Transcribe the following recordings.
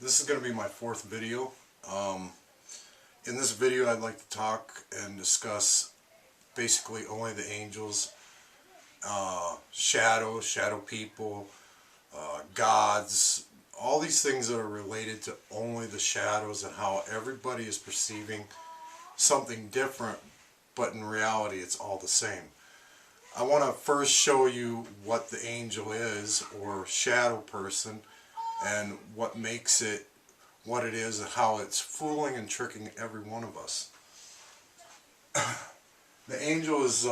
This is going to be my fourth video. In this video I'd like to talk and discuss basically only the angels, shadow people, gods, all these things that are related to only the shadows and how everybody is perceiving something different, but in reality it's all the same. I want to first show you what the angel is, or shadow person, and what makes it what it is and how it's fooling and tricking every one of us. The angel is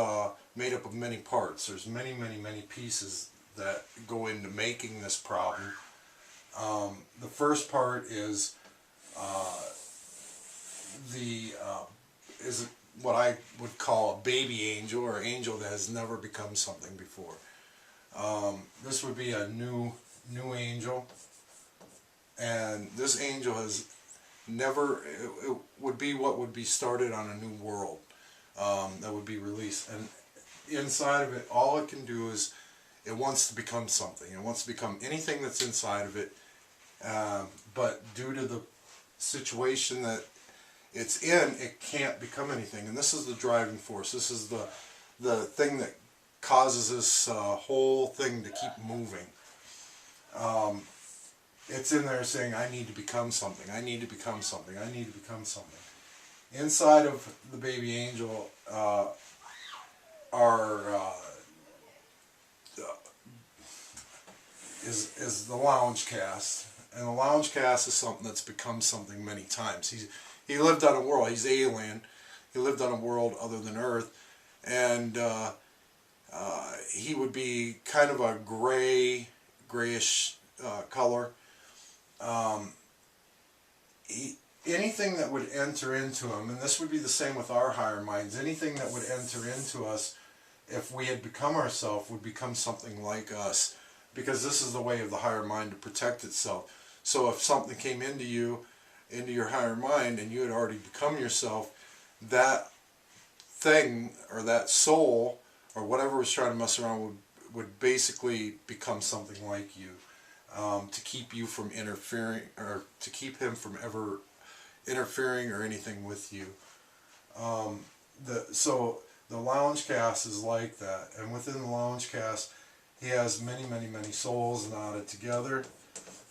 made up of many parts. There's many pieces that go into making this problem. The first part is what I would call a baby angel, or angel that has never become something before. This would be a new angel, and this angel has never, it would be what would be started on a new world that would be released, and inside of it, all it can do is it wants to become something. It wants to become anything that's inside of it, but due to the situation that it's in, it can't become anything. And this is the driving force. This is the thing that causes this whole thing to keep moving. It's in there saying, I need to become something, I need to become something, I need to become something. Inside of the baby angel is the lounge cast. And the lounge cast is something that's become something many times. He lived on a world, he's alien, he lived on a world other than Earth, and he would be kind of a grayish color. Anything that would enter into him, and this would be the same with our higher minds, anything that would enter into us, if we had become ourselves, would become something like us, because this is the way of the higher mind to protect itself. So if something came into you, into your higher mind, and you had already become yourself, that thing, or that soul, or whatever was trying to mess around would basically become something like you, to keep you from interfering, or to keep him from ever interfering or anything with you. So the lounge cast is like that, and within the lounge cast he has many souls knotted together,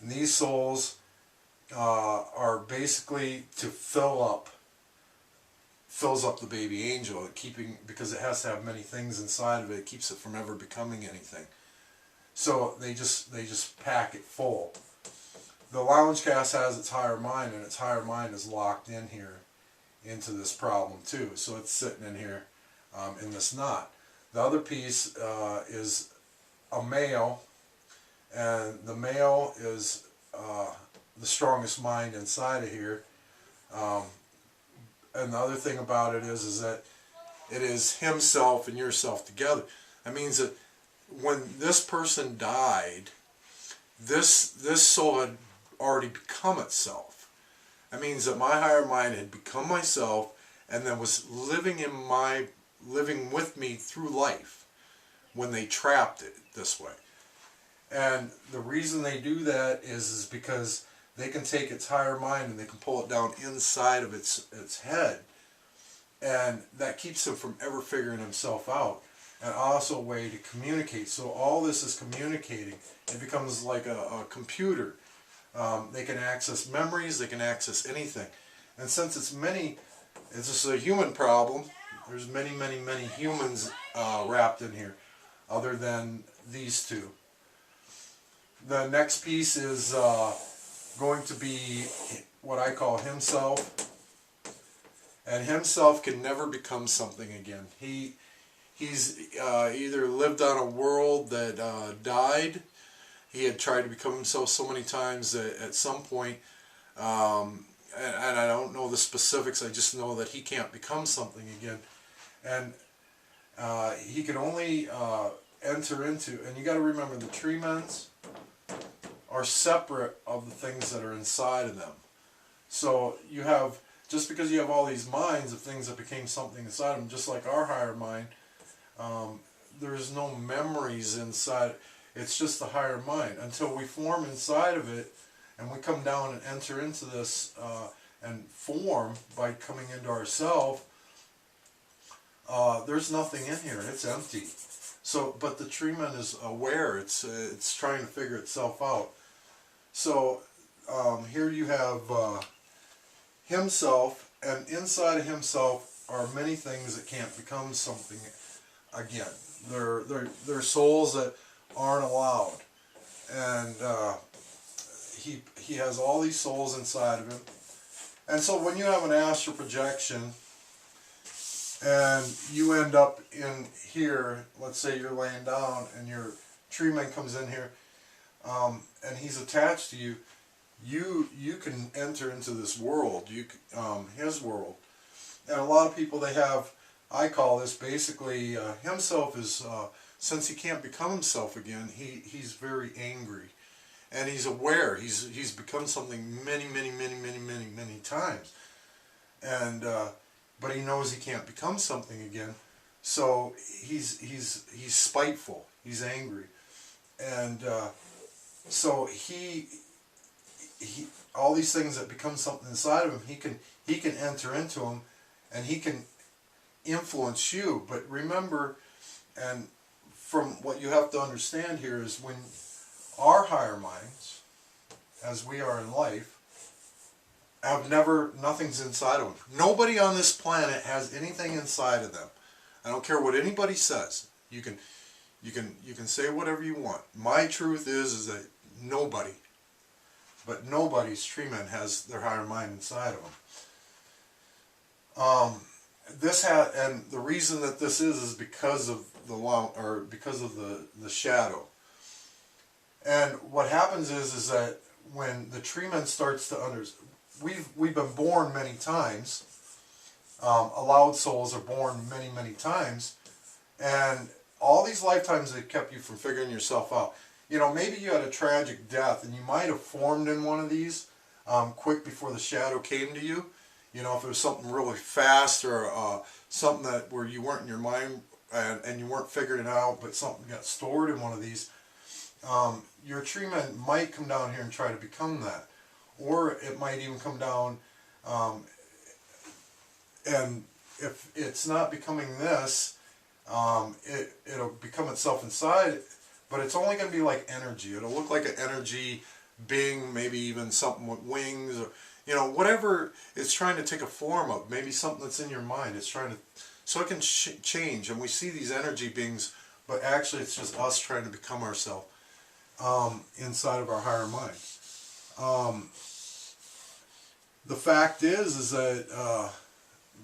and these souls are basically to fills up the baby angel, because it has to have many things inside of it. It keeps it from ever becoming anything. So they just pack it full. The lounge cast has its higher mind, and its higher mind is locked in here into this problem too. So it's sitting in here in this knot. The other piece is a male, and the male is the strongest mind inside of here. And the other thing about it is that it is himself and yourself together. That means that when this person died, this soul had already become itself. That means that my higher mind had become myself, and then was living with me through life when they trapped it this way. And the reason they do that is because they can take its higher mind and they can pull it down inside of its head, and that keeps him from ever figuring himself out, and also a way to communicate. So all this is communicating. It becomes like a computer. They can access memories, they can access anything. And since it's just a human problem, there's many humans wrapped in here, other than these two. The next piece is going to be what I call himself. And himself can never become something again. He's either lived on a world that died. He had tried to become himself so many times that at some point, and I don't know the specifics, I just know that he can't become something again. And he can only enter into, and you got to remember, the tree mens are separate of the things that are inside of them. So you have, just because you have all these minds of things that became something inside of them, just like our higher mind, there's no memories inside. It's just the higher mind. Until we form inside of it and we come down and enter into this and form by coming into ourself, there's nothing in here. It's empty. So, but the treatment is aware. It's trying to figure itself out. So here you have himself, and inside of himself are many things that can't become something again. They're souls that aren't allowed, and he has all these souls inside of him. And so when you have an astral projection and you end up in here, let's say you're laying down and your tree man comes in here, and he's attached to you, you can enter into this world, his world. And a lot of people, they have, I call this basically, himself is, since he can't become himself again, he's very angry. And he's aware, he's become something many times. And, but he knows he can't become something again. So he's spiteful, he's angry. And so he all these things that become something inside of him, he can enter into them, and he can influence you. But remember, and from what you have to understand here is, when our higher minds, as we are in life, nothing's inside of them. Nobody on this planet has anything inside of them. I don't care what anybody says. You can say whatever you want. My truth is that nobody, but nobody's tree man has their higher mind inside of them. And the reason that this is because of the shadow. And what happens is that when the tree man starts to understand, we've been born many times. Allowed souls are born many times, and all these lifetimes that kept you from figuring yourself out. You know, maybe you had a tragic death, and you might have formed in one of these quick before the shadow came to you. You know, if it was something really fast, or something where you weren't in your mind and you weren't figuring it out, but something got stored in one of these, your tree man might come down here and try to become that. Or it might even come down, and if it's not becoming this, it'll become itself inside, but it's only going to be like energy. It'll look like an energy being, maybe even something with wings, or, you know, whatever it's trying to take a form of. Maybe something that's in your mind. It's trying to, so it can change, and we see these energy beings, but actually it's just us trying to become ourselves inside of our higher mind. The fact is that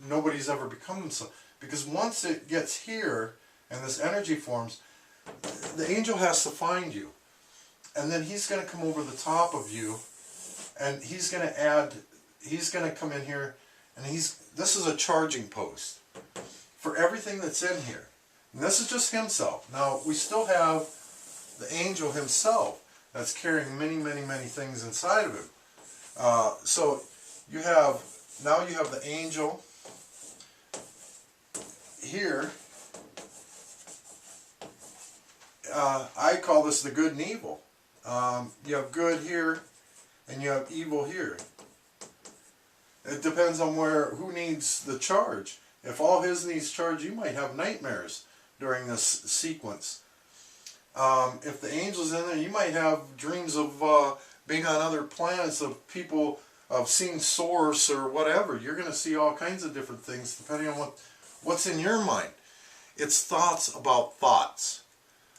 nobody's ever become themselves, because once it gets here and this energy forms, the angel has to find you, and then he's going to come over the top of you, and he's going to come in here, and this is a charging post for everything that's in here. And this is just himself. Now we still have the angel himself that's carrying many things inside of him. So you have the angel here. I call this the good and evil. You have good here, and you have evil here. It depends on who needs the charge. If all his needs charge, you might have nightmares during this sequence. If the angel's in there, you might have dreams of being on other planets, of people, of seeing source or whatever. You're going to see all kinds of different things depending on what's in your mind. It's thoughts about thoughts.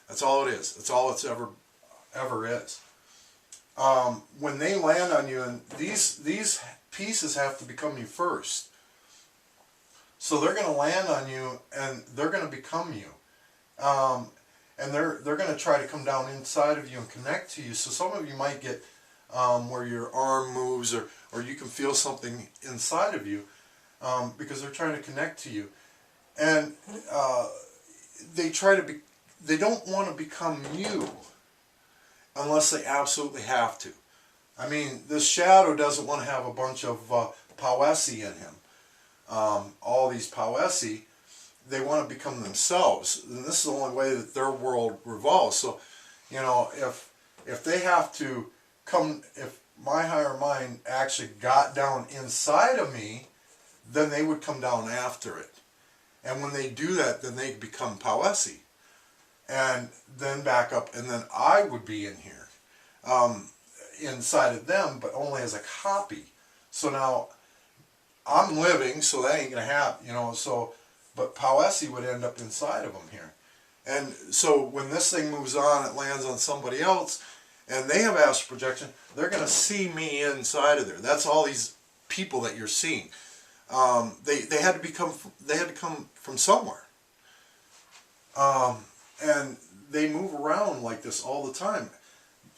That's all it is. That's all it's ever is. When they land on you, and these pieces have to become you first. So they're going to land on you, and they're going to become you. And they're going to try to come down inside of you and connect to you. So some of you might get where your arm moves, or you can feel something inside of you, because they're trying to connect to you. And they don't want to become you unless they absolutely have to. I mean, this shadow doesn't want to have a bunch of powessy in him. All these powessy, they want to become themselves, and this is the only way that their world revolves. So, you know, if they have to come, my higher mind actually got down inside of me, then they would come down after it. And when they do that, then they become powessy. And then back up, and then I would be in here, inside of them, but only as a copy. So now I'm living, so that ain't gonna happen, you know. So, but powessy would end up inside of them here. And so when this thing moves on, it lands on somebody else, and they have astral projection, they're gonna see me inside of there. That's all these people that you're seeing. They had to come from somewhere. And they move around like this all the time.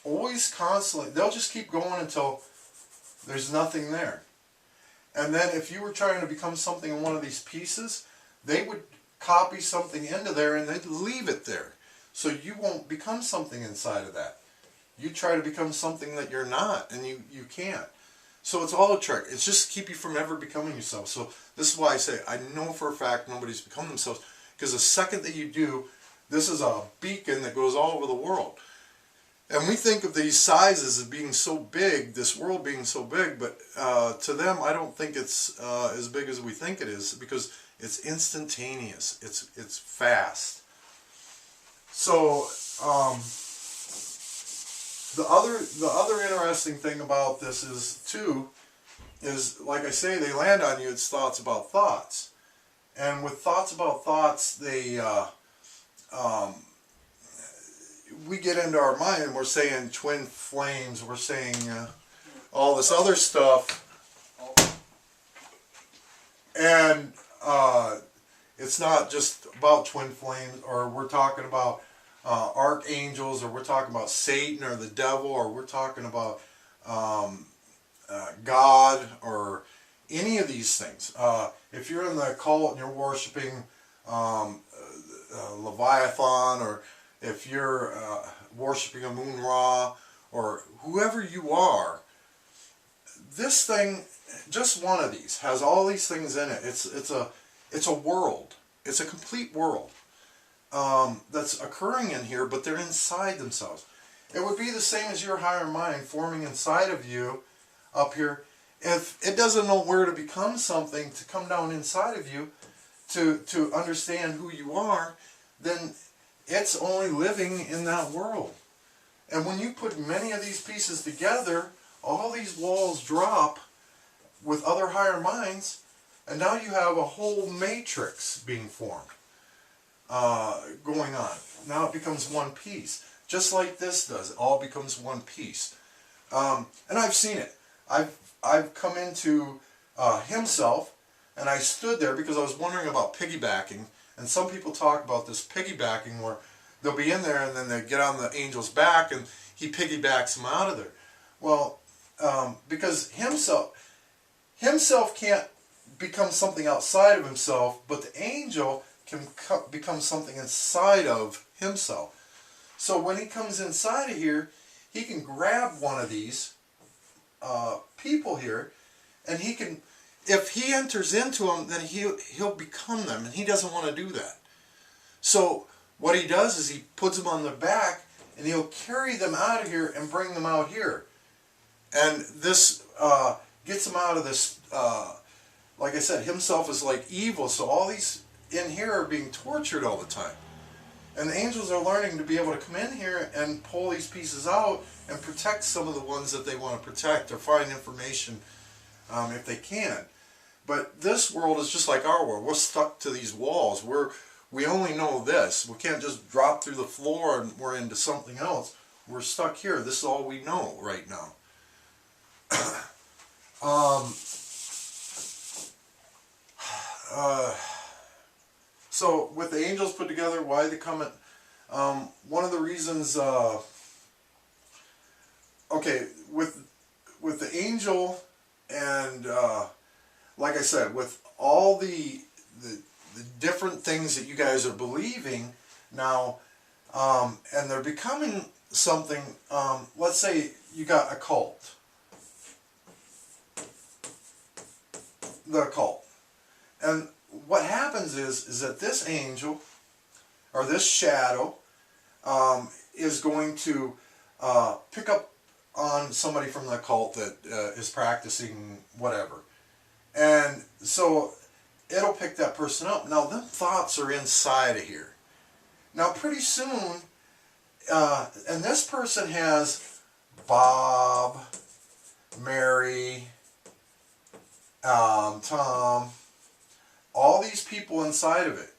Always, constantly. They'll just keep going until there's nothing there. And then if you were trying to become something in one of these pieces, they would copy something into there and they'd leave it there. So you won't become something inside of that. You try to become something that you're not, and you can't. So it's all a trick. It's just to keep you from ever becoming yourself. So this is why I say, I know for a fact nobody's become themselves, because the second that you do, this is a beacon that goes all over the world. And we think of these sizes as being so big, this world being so big, but to them, I don't think it's as big as we think it is, because it's instantaneous. It's fast. So the other interesting thing about this is like I say, they land on you. It's thoughts about thoughts, and with thoughts about thoughts, they we get into our mind and we're saying twin flames, we're saying all this other stuff, and it's not just about twin flames, or we're talking about archangels, or we're talking about Satan or the devil, or we're talking about God, or any of these things. If you're in the occult and you're worshiping Leviathan, or if you're worshiping a Moon Ra, or whoever you are, this thing, just one of these, has all these things in it. It's a world. It's a complete world that's occurring in here, but they're inside themselves. It would be the same as your higher mind forming inside of you up here. If it doesn't know where to become something, to come down inside of you, to understand who you are, then it's only living in that world. And when you put many of these pieces together, all these walls drop with other higher minds, and now you have a whole matrix being formed, going on. Now it becomes one piece. Just like this does. It all becomes one piece. And I've seen it. I've come into himself, and I stood there because I was wondering about piggybacking. And some people talk about this piggybacking, where they'll be in there and then they get on the angel's back and he piggybacks them out of there. Well, because himself can't become something outside of himself, but the angel can become something inside of himself. So when he comes inside of here, he can grab one of these people here, and he can, if he enters into them, then he'll become them, and he doesn't want to do that. So what he does is he puts them on their back, and he'll carry them out of here and bring them out here. And this gets them out of this, like I said, himself is like evil, so all these in here are being tortured all the time. And the angels are learning to be able to come in here and pull these pieces out and protect some of the ones that they want to protect, or find information if they can. But this world is just like our world. We're stuck to these walls. We only know this. We can't just drop through the floor and we're into something else. We're stuck here. This is all we know right now. So with the angels put together, why they come at, one of the reasons, okay, with the angel, and like I said, with all the different things that you guys are believing now, and they're becoming something, let's say you got a cult, the occult, and what happens is that this angel, or this shadow, is going to pick up on somebody from the occult that is practicing whatever. And so it'll pick that person up. Now, them thoughts are inside of here. Now, pretty soon, and this person has Bob, Mary, Tom, all these people inside of it,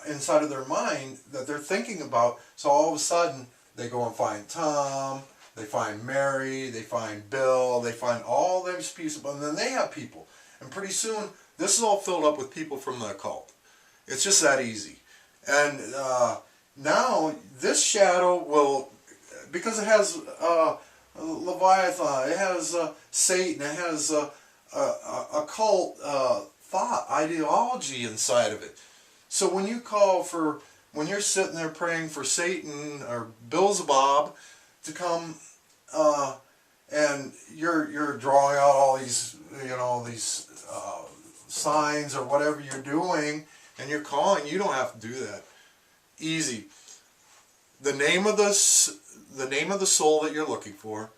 inside of their mind that they're thinking about. So all of a sudden, they go and find Tom, they find Mary, they find Bill, they find all those people, and then they have people. And pretty soon, this is all filled up with people from the occult. It's just that easy. And now, this shadow will, because it has Leviathan, it has Satan, it has occult thought, ideology inside of it. So when you call for, when you're sitting there praying for Satan or Beelzebub to come, and you're drawing out all these, these signs or whatever you're doing, and you're calling, you don't have to do that. Easy. The name of the soul that you're looking for,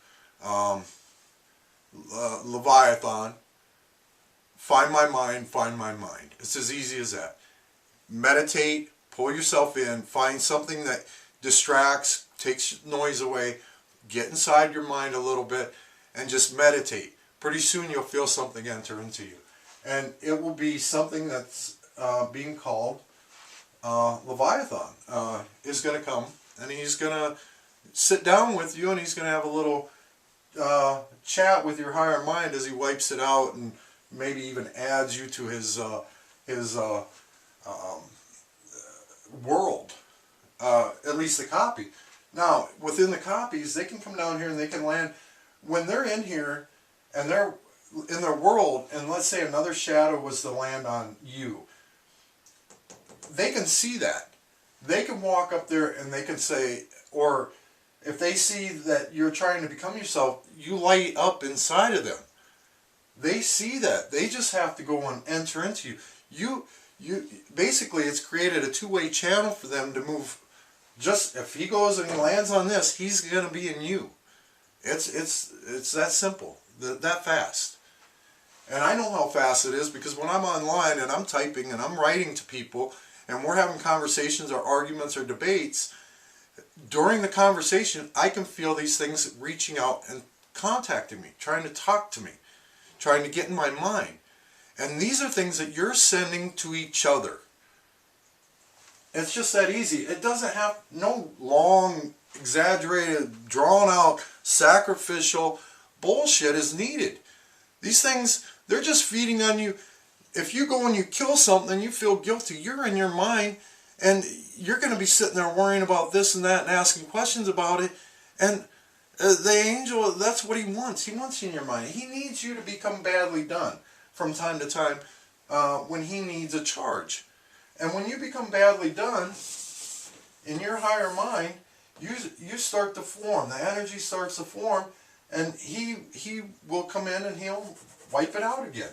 Leviathan. Find my mind, find my mind. It's as easy as that. Meditate, pull yourself in, find something that distracts, takes noise away, get inside your mind a little bit, and just meditate. Pretty soon you'll feel something enter into you. And it will be something that's being called Leviathan is going to come, and he's going to sit down with you, and he's going to have a little chat with your higher mind as he wipes it out, and maybe even adds you to his world, at least the copy. Now, within the copies, they can come down here and they can land. When they're in here and they're in their world, and let's say another shadow was to land on you, they can see that. They can walk up there and they can say, or if they see that you're trying to become yourself, you light up inside of them. They see that. They just have to go and enter into you. You basically, it's created a two-way channel for them to move. Just if he goes and lands on this, he's going to be in you. It's that simple, that fast. And I know how fast it is because when I'm online and I'm typing and I'm writing to people and we're having conversations or arguments or debates, during the conversation, I can feel these things reaching out and contacting me, trying to talk to me, trying to get in my mind. And these are things that you're sending to each other. It's just that easy. It doesn't have no long, exaggerated, drawn out, sacrificial bullshit is needed. These things, they're just feeding on you. If you go and you kill something, you feel guilty. You're in your mind, and you're going to be sitting there worrying about this and that and asking questions about it. And the angel, that's what he wants. He wants you in your mind. He needs you to become badly done from time to time when he needs a charge. And when you become badly done, in your higher mind, you start to form. The energy starts to form, and he will come in and he'll wipe it out again.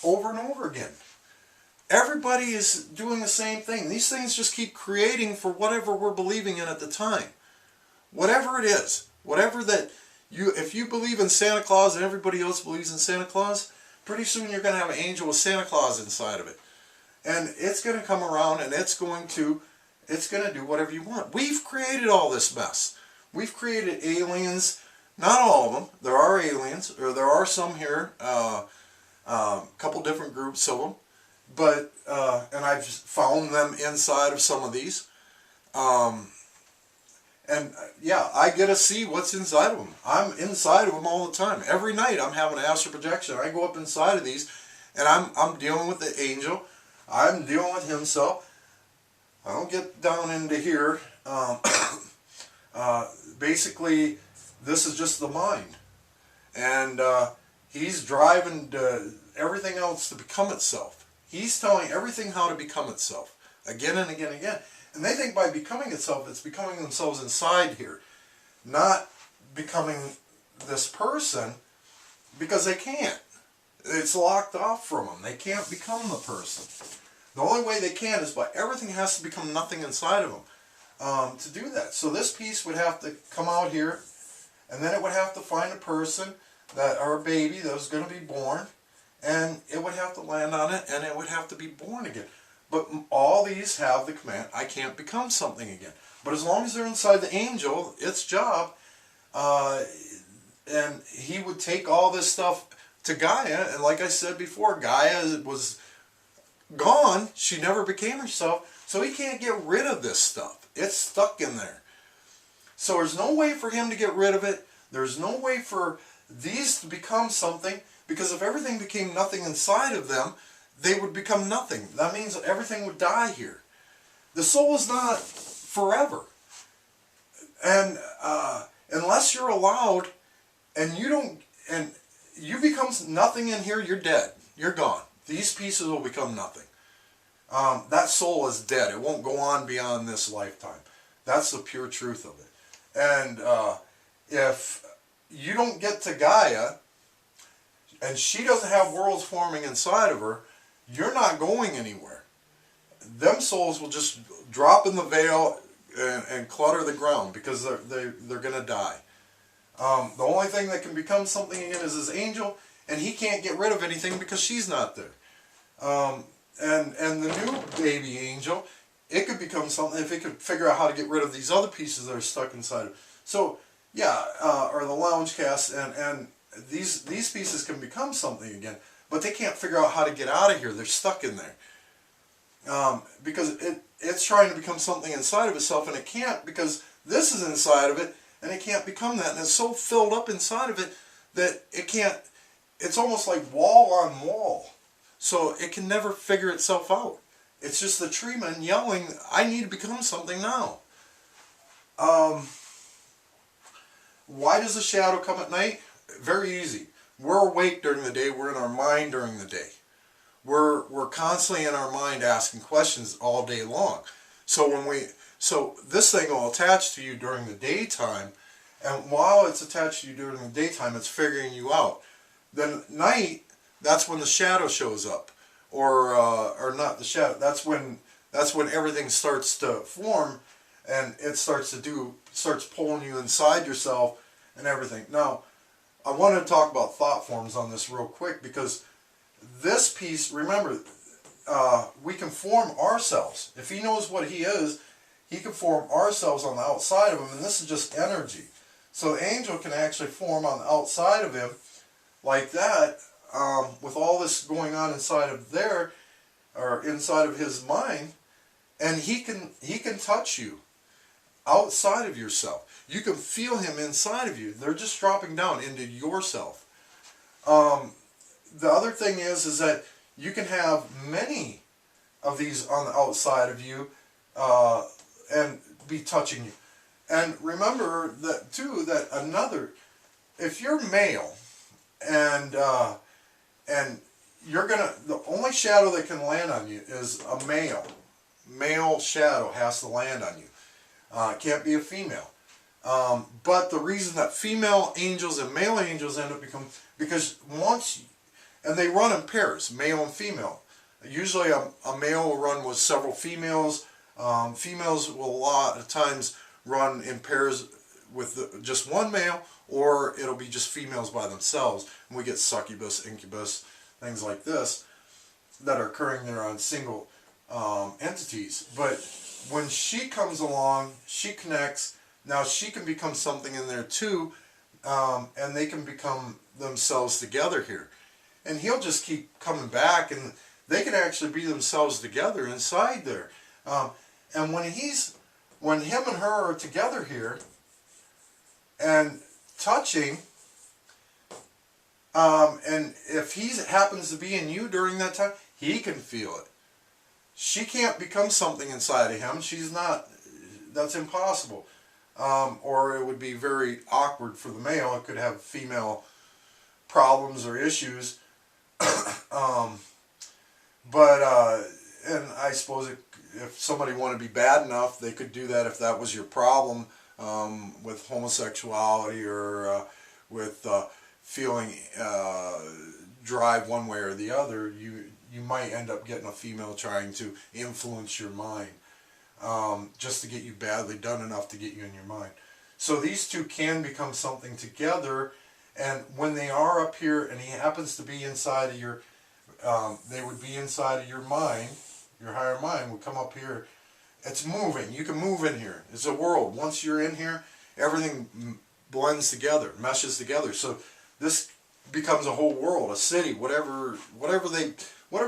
Over and over again. Everybody is doing the same thing. These things just keep creating for whatever we're believing in at the time. Whatever it is. Whatever that if you believe in Santa Claus and everybody else believes in Santa Claus, pretty soon you're going to have an angel with Santa Claus inside of it. And it's going to come around and it's going to do whatever you want. We've created all this mess. We've created aliens. Not all of them. There are aliens, or there are some here. A couple different groups of them. But, and I've just found them inside of some of these. And yeah, I get to see what's inside of them. I'm inside of them all the time. Every night I'm having an astral projection. I go up inside of these, and I'm dealing with the angel. I'm dealing with himself. I don't get down into here. Basically, this is just the mind. And he's driving everything else to become itself. He's telling everything how to become itself. Again and again and again. And they think by becoming itself, it's becoming themselves inside here. Not becoming this person, because they can't. It's locked off from them. They can't become the person. The only way they can is by everything has to become nothing inside of them to do that. So this piece would have to come out here and then it would have to find a person or a baby that was going to be born, and it would have to land on it, and it would have to be born again. But all these have the command, I can't become something again. But as long as they're inside the angel, its job, and he would take all this stuff to Gaia, and like I said before, Gaia was gone. She never became herself, so he can't get rid of this stuff. It's stuck in there. So there's no way for him to get rid of it. There's no way for these to become something, because if everything became nothing inside of them, they would become nothing. That means that everything would die here. The soul is not forever. And unless you're allowed, and you become nothing in here, you're dead. You're gone. These pieces will become nothing. That soul is dead. It won't go on beyond this lifetime. That's the pure truth of it. And if you don't get to Gaia, and she doesn't have worlds forming inside of her, you're not going anywhere. Them souls will just drop in the veil and clutter the ground, because they're going to die. The only thing that can become something again is his angel, and he can't get rid of anything because she's not there. And the new baby angel, it could become something if it could figure out how to get rid of these other pieces that are stuck inside of it. So, yeah, or the lounge cast, and these pieces can become something again, but they can't figure out how to get out of here. They're stuck in there. Because it's trying to become something inside of itself, and it can't, because this is inside of it, and it can't become that. And it's so filled up inside of it that it can't, it's almost like wall on wall. So it can never figure itself out. It's just the tree man yelling, I need to become something now. Why does the shadow come at night? Very easy. We're awake during the day. We're in our mind during the day. We're constantly in our mind asking questions all day long. So this thing will attach to you during the daytime, and while it's attached to you during the daytime, it's figuring you out. Then at night, that's when the shadow shows up, or not the shadow. That's when everything starts to form, and it starts pulling you inside yourself and everything. Now, I want to talk about thought forms on this real quick, because this piece, remember, we can form ourselves. If he knows what he is, he can form ourselves on the outside of him, and this is just energy. So the angel can actually form on the outside of him like that, with all this going on inside of there, or inside of his mind, and he can touch you outside of yourself. You can feel him inside of you. They're just dropping down into yourself. The other thing is that you can have many of these on the outside of you, and be touching you. And remember that too, that if you're male, and you're gonna, the only shadow that can land on you is a male shadow has to land on you. It can't be a female. But the reason that female angels and male angels end up because and they run in pairs, male and female. Usually a male will run with several females. Females will a lot of times run in pairs with just one male, or it'll be just females by themselves. And we get succubus, incubus, things like this that are occurring there on single entities. But when she comes along, she connects. Now she can become something in there too, and they can become themselves together here. And he'll just keep coming back, and they can actually be themselves together inside there. And when him and her are together here and touching, and if he happens to be in you during that time, he can feel it. She can't become something inside of him. She's not. That's impossible. Or it would be very awkward for the male. It could have female problems or issues. And I suppose if somebody wanted to be bad enough, they could do that if that was your problem, with homosexuality, or with feeling drive one way or the other. You might end up getting a female trying to influence your mind, just to get you badly done enough to get you in your mind. So these two can become something together, and when they are up here and he happens to be inside of your, they would be inside of your mind, your higher mind would come up here. It's moving. You can move in here. It's a world. Once you're in here, everything blends together, meshes together. So this becomes a whole world, a city, whatever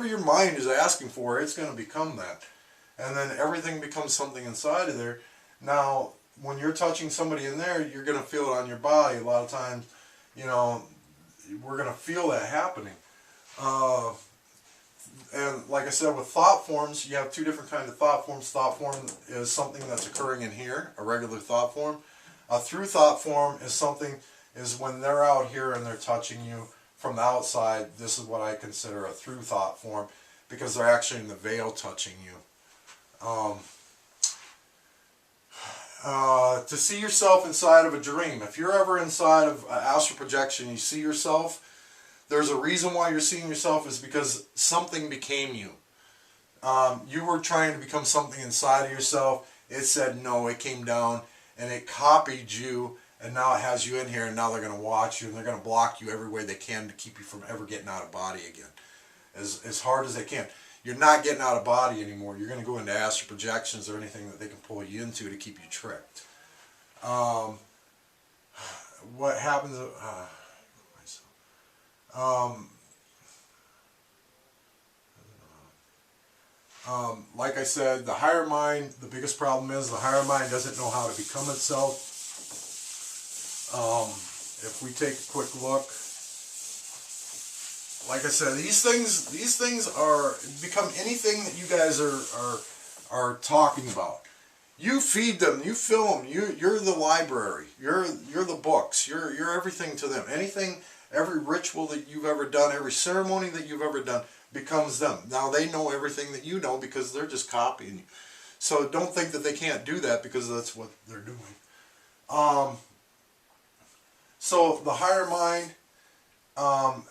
your mind is asking for, it's going to become that. And then everything becomes something inside of there. Now, when you're touching somebody in there, you're going to feel it on your body. A lot of times, you know, we're going to feel that happening. And like I said, with thought forms, you have two different kinds of thought forms. Thought form is something that's occurring in here, a regular thought form. A through thought form is when they're out here and they're touching you from the outside. This is what I consider a through thought form, because they're actually in the veil touching you. To see yourself inside of a dream. If you're ever inside of an astral projection, you see yourself, there's a reason why you're seeing yourself, is because something became you. You were trying to become something inside of yourself. It said no, it came down and it copied you, and now it has you in here, and now they're going to watch you and they're going to block you every way they can to keep you from ever getting out of body again. As hard as they can. You're not getting out of body anymore. You're going to go into astral projections or anything that they can pull you into to keep you tricked. What happens... like I said, the higher mind, the biggest problem is the higher mind doesn't know how to become itself. If we take a quick look, like I said, these things are become anything that you guys are talking about. You feed them, you fill them. You're the library. You're the books. You're everything to them. Anything, every ritual that you've ever done, every ceremony that you've ever done becomes them. Now they know everything that you know because they're just copying you. So don't think that they can't do that, because that's what they're doing. So the higher mind, the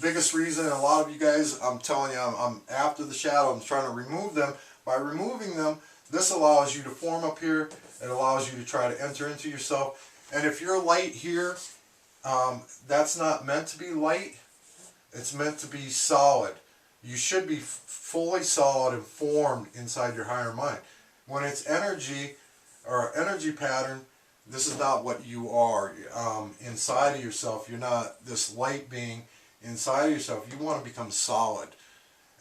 biggest reason, a lot of you guys, I'm telling you, I'm after the shadow, I'm trying to remove them. By removing them, this allows you to form up here. It allows you to try to enter into yourself. And if you're light here, that's not meant to be light. It's meant to be solid. You should be fully solid and formed inside your higher mind. When it's energy or energy pattern, this is not what you are inside of yourself. You're not this light being inside of yourself. You want to become solid,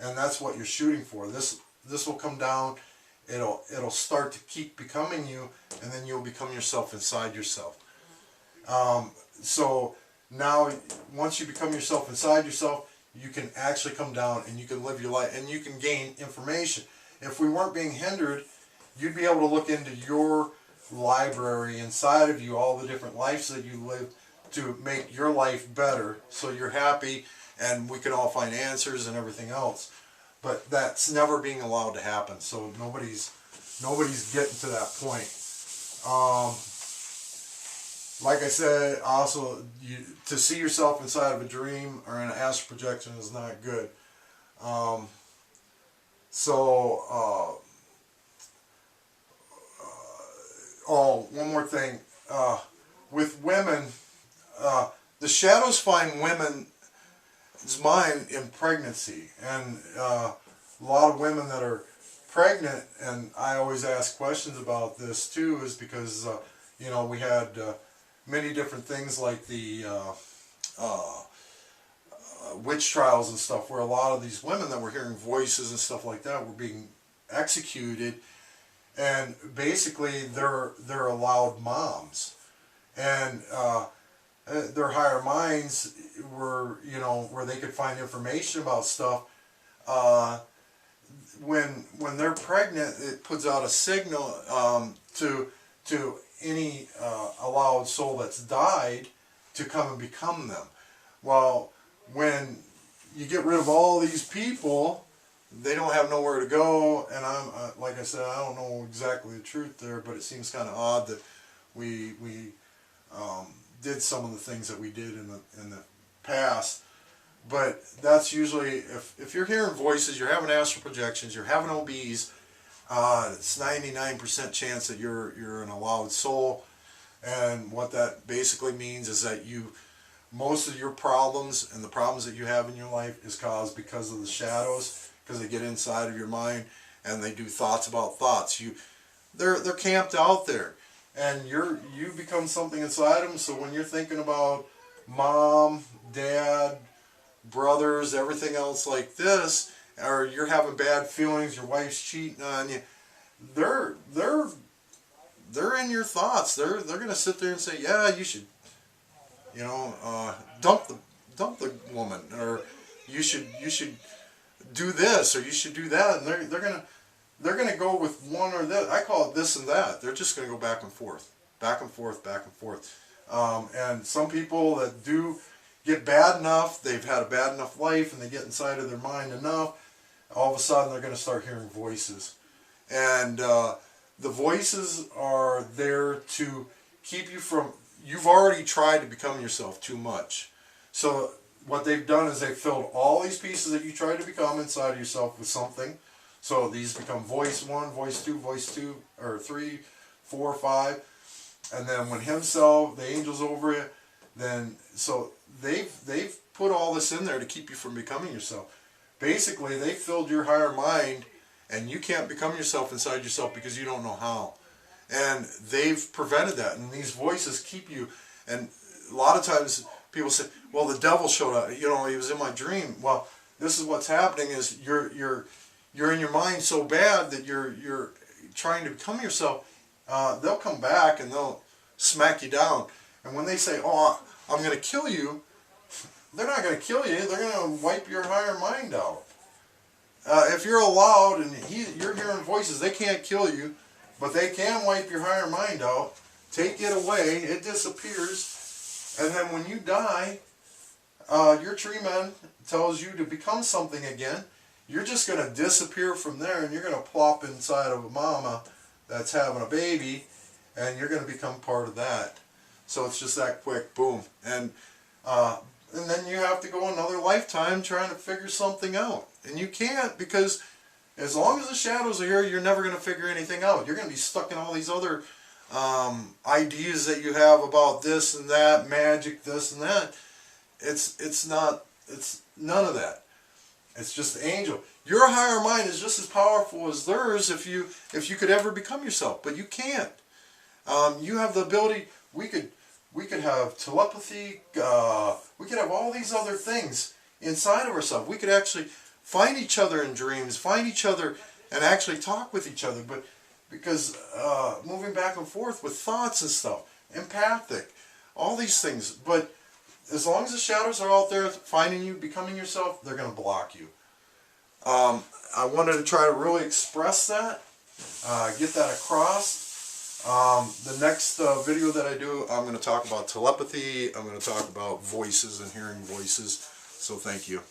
and that's what you're shooting for. This will come down. It'll start to keep becoming you, and then you'll become yourself inside yourself. So now, once you become yourself inside yourself, you can actually come down and you can live your life and you can gain information. If we weren't being hindered, you'd be able to look into your library inside of you, all the different lives that you live, to make your life better so you're happy, and we can all find answers and everything else. But that's never being allowed to happen, so nobody's getting to that point. Like I said, also, to see yourself inside of a dream or an astral projection is not good. One more thing. With women, the shadows find women's mind in pregnancy. And a lot of women that are pregnant, and I always ask questions about this too, is because, you know, we had many different things like the witch trials and stuff, where a lot of these women that were hearing voices and stuff like that were being executed, and basically they're allowed moms, and their higher minds were, you know, where they could find information about stuff. When they're pregnant, it puts out a signal to any allowed soul that's died to come and become them. Well, when you get rid of all these people, they don't have nowhere to go, and I'm like I said, I don't know exactly the truth there, but it seems kind of odd that we did some of the things that we did in the past. But that's usually, if you're hearing voices, you're having astral projections, you're having OBs, It's 99% chance that you're an allowed soul. And what that basically means is that most of your problems and the problems that you have in your life is caused because of the shadows, because they get inside of your mind and they do thoughts about thoughts. They're camped out there, and you become something inside them. So when you're thinking about mom, dad, brothers, everything else like this, or you're having bad feelings, your wife's cheating on you, they're in your thoughts. They're gonna sit there and say, yeah, you should, dump the woman, or you should do this, or you should do that, and they're gonna go with one or that. I call it this and that. They're just gonna go back and forth, back and forth, back and forth. And some people that do get bad enough, they've had a bad enough life, and they get inside of their mind enough, all of a sudden they're gonna start hearing voices, and the voices are there to keep you from. You've already tried to become yourself too much. So what they've done is they've filled all these pieces that you tried to become inside of yourself with something. So these become voice 1, voice 2, or 3, 4, 5. And then when himself, the angel's over it, then so they've put all this in there to keep you from becoming yourself. Basically, they filled your higher mind, and you can't become yourself inside yourself because you don't know how. And they've prevented that, and these voices keep you. And a lot of times people say, well, the devil showed up, he was in my dream. Well, this is what's happening is you're in your mind so bad that you're trying to become yourself. They'll come back and they'll smack you down. And when they say, oh, I'm going to kill you, they're not going to kill you, they're going to wipe your higher mind out. If you're allowed and you're hearing voices, they can't kill you, but they can wipe your higher mind out, take it away, it disappears, and then when you die, your tree man tells you to become something again. You're just going to disappear from there, and you're going to plop inside of a mama that's having a baby, and you're going to become part of that. So it's just that quick, boom. And then you have to go another lifetime trying to figure something out. And you can't, because as long as the shadows are here, you're never going to figure anything out. You're going to be stuck in all these other ideas that you have about this and that, magic, this and that. It's none of that. It's just the angel. Your higher mind is just as powerful as theirs if you could ever become yourself, but you can't. You have the ability. We could have telepathy. We could have all these other things inside of ourselves. We could actually find each other in dreams, find each other, and actually talk with each other. But because moving back and forth with thoughts and stuff, empathic, all these things. But as long as the shadows are out there finding you, becoming yourself, they're going to block you. I wanted to try to really express that, get that across. The next video that I do, I'm going to talk about telepathy. I'm going to talk about voices and hearing voices. So thank you.